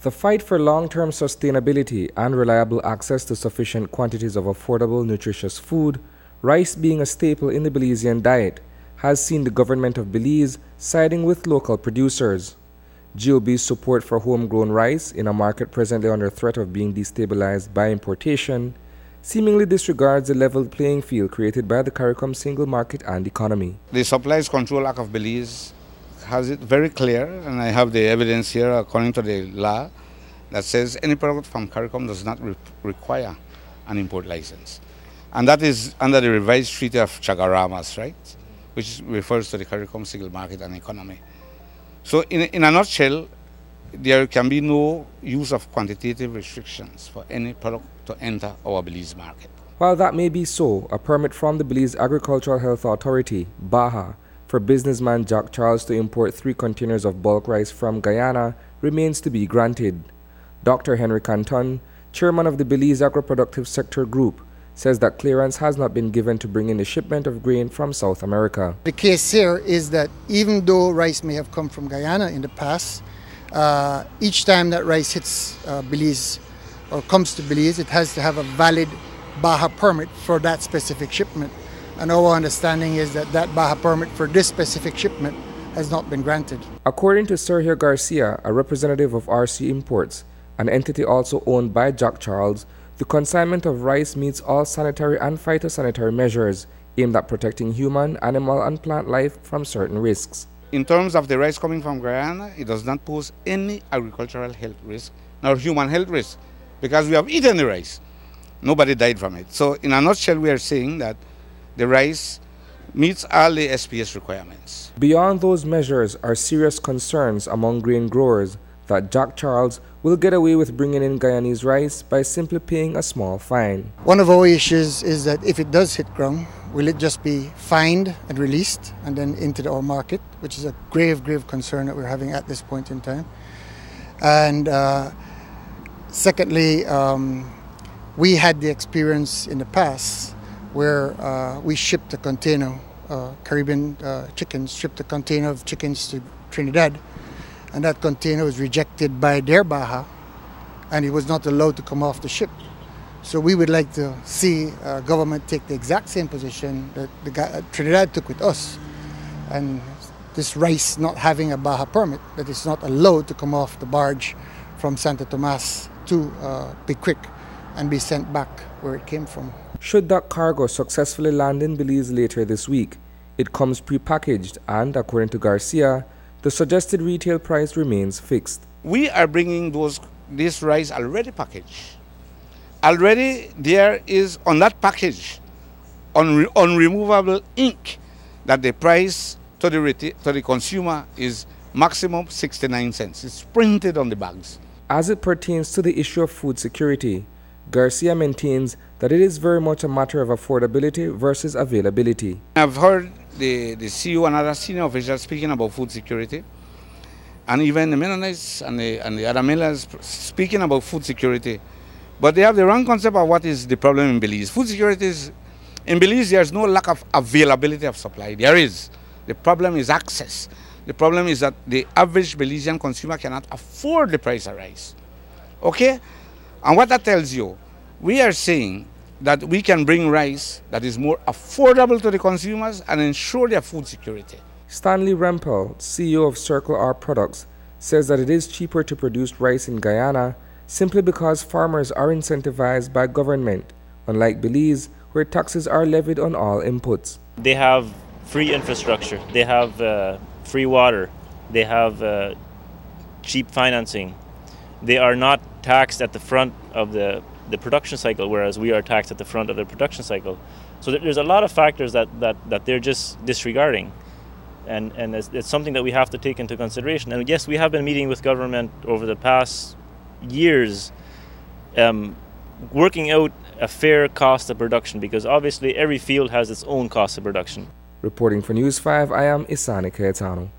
The fight for long-term sustainability and reliable access to sufficient quantities of affordable, nutritious food, rice being a staple in the Belizean diet, has seen the government of Belize siding with local producers. GOB's support for homegrown rice in a market presently under threat of being destabilized by importation seemingly disregards the level playing field created by the CARICOM single market and economy. The Supplies Control Act of Belize has it very clear, and I have the evidence here according to the law, that says any product from CARICOM does not require an import license. And that is under the revised Treaty of Chagaramas, right? Which refers to the CARICOM single market and economy. So in a nutshell, there can be no use of quantitative restrictions for any product to enter our Belize market. While that may be so, a permit from the Belize Agricultural Health Authority, BAHA, for businessman Jack Charles to import 3 containers of bulk rice from Guyana remains to be granted. Dr. Henry Canton, chairman of the Belize Agro-Productive Sector Group, says that clearance has not been given to bring in a shipment of grain from South America. The case here is that even though rice may have come from Guyana in the past, each time that rice hits Belize or comes to Belize, it has to have a valid BAHA permit for that specific shipment. And our understanding is that that BAHA permit for this specific shipment has not been granted. According to Sergio Garcia, a representative of RC Imports, an entity also owned by Jack Charles, the consignment of rice meets all sanitary and phytosanitary measures aimed at protecting human, animal, and plant life from certain risks. In terms of the rice coming from Guyana, it does not pose any agricultural health risk nor human health risk because we have eaten the rice. Nobody died from it. So in a nutshell, we are saying that the rice meets all the SPS requirements. Beyond those measures are serious concerns among grain growers that Jack Charles will get away with bringing in Guyanese rice by simply paying a small fine. One of our issues is that if it does hit ground, will it just be fined and released and then into our market, which is a grave concern that we're having at this point in time. And secondly, we had the experience in the past where we shipped a container, Caribbean chickens, shipped a container of chickens to Trinidad, and that container was rejected by their BAHA, and it was not allowed to come off the ship. So we would like to see government take the exact same position that Trinidad took with us, and this rice not having a BAHA permit, that it's not allowed to come off the barge from Santo Tomas to Pickwick and be sent back where it came from. Should that cargo successfully land in Belize later this week, it comes prepackaged and, according to Garcia, the suggested retail price remains fixed. We are bringing this rice already packaged. Already there is on that package, on removable ink, that the price to the consumer is maximum 69 cents. It's printed on the bags. As it pertains to the issue of food security, Garcia maintains that it is very much a matter of affordability versus availability. I've heard the CEO and other senior officials speaking about food security, and even the Mennonites and the other millers speaking about food security. But they have the wrong concept of what is the problem in Belize. Food security is, in Belize, there's no lack of availability of supply. There is. The problem is access. The problem is that the average Belizean consumer cannot afford the price of rice. Okay? And what that tells you, we are saying that we can bring rice that is more affordable to the consumers and ensure their food security. Stanley Rempel, CEO of Circle R Products, says that it is cheaper to produce rice in Guyana simply because farmers are incentivized by government, unlike Belize, where taxes are levied on all inputs. They have free infrastructure, they have free water, they have cheap financing. They are not taxed at the front of the production cycle, whereas we are taxed at the front of the production cycle. So there's a lot of factors that they're just disregarding. And it's something that we have to take into consideration. And yes, we have been meeting with government over the past years, working out a fair cost of production, because obviously every field has its own cost of production. Reporting for News 5, I am Isani Cayetano.